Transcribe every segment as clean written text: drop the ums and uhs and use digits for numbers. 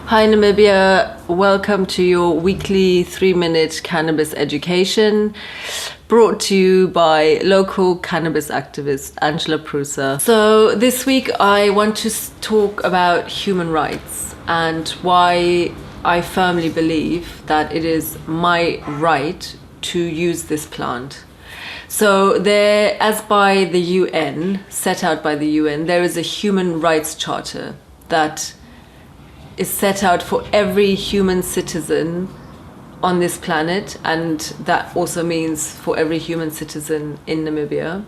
Hi Namibia, welcome to your weekly 3-minute cannabis education brought to you by local cannabis activist Angela Prusa. So this week I want to talk about human rights and why I firmly believe that it is my right to use this plant. So there, as by the UN, set out by the UN, there is a human rights charter that is set out for every human citizen on this planet, and that also means for every human citizen in Namibia,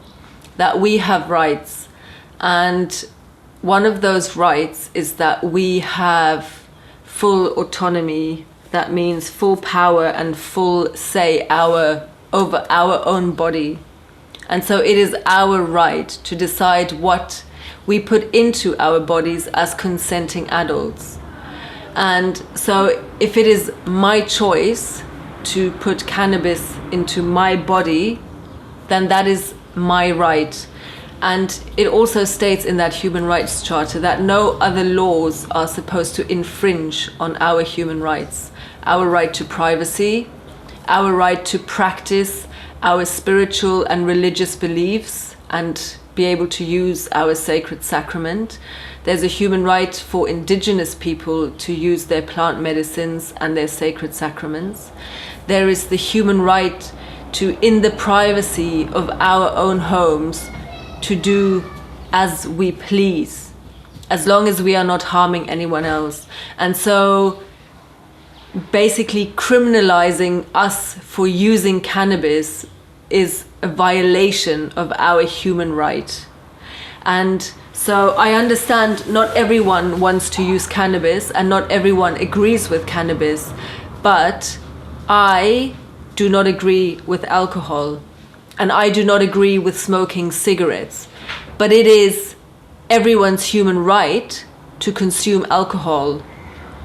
that we have rights. And one of those rights is that we have full autonomy. That means full power and full say over our own body. And so it is our right to decide what we put into our bodies as consenting adults. And so if it is my choice to put cannabis into my body, then that is my right. And it also states in that human rights charter that no other laws are supposed to infringe on our human rights. Our right to privacy, our right to practice our spiritual and religious beliefs and be able to use our sacred sacrament. There's a human right for indigenous people to use their plant medicines and their sacred sacraments. There is the human right to, in the privacy of our own homes, to do as we please, as long as we are not harming anyone else. And so basically criminalizing us for using cannabis is a violation of our human right. And so I understand not everyone wants to use cannabis and not everyone agrees with cannabis, but I do not agree with alcohol and I do not agree with smoking cigarettes. But it is everyone's human right to consume alcohol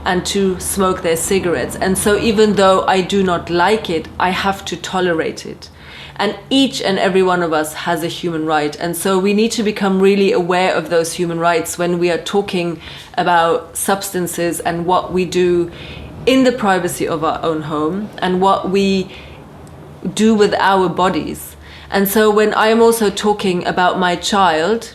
and to smoke their cigarettes. And so even though I do not like it, I have to tolerate it. And each and every one of us has a human right. And so we need to become really aware of those human rights when we are talking about substances and what we do in the privacy of our own home and what we do with our bodies. And so when I'm also talking about my child,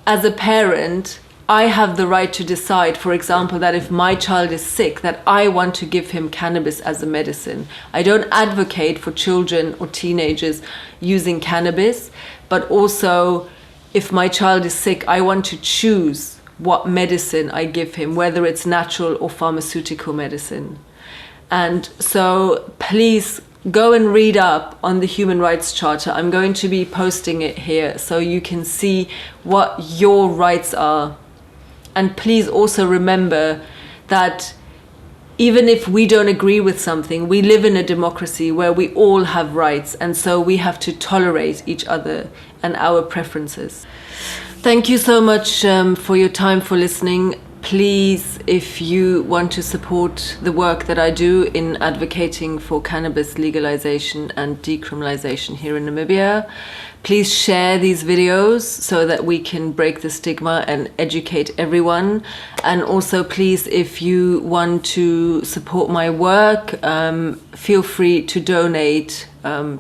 as a parent, I have the right to decide, for example, that if my child is sick, that I want to give him cannabis as a medicine. I don't advocate for children or teenagers using cannabis, but also if my child is sick, I want to choose what medicine I give him, whether it's natural or pharmaceutical medicine. And so please go and read up on the Human Rights Charter. I'm going to be posting it here so you can see what your rights are. And please also remember that even if we don't agree with something, we live in a democracy where we all have rights, and so we have to tolerate each other and our preferences. Thank you so much for your time, for listening. Please, if you want to support the work that I do in advocating for cannabis legalization and decriminalization here in Namibia, please share these videos so that we can break the stigma and educate everyone. And also, please, if you want to support my work, feel free to donate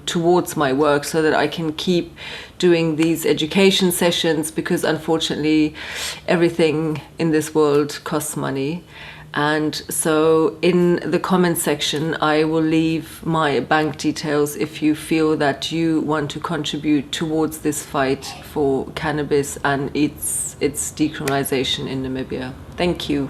towards my work so that I can keep doing these education sessions, because unfortunately everything in this world costs money. And so in the comment section I will leave my bank details if you feel that you want to contribute towards this fight for cannabis and its decriminalization in Namibia. Thank you.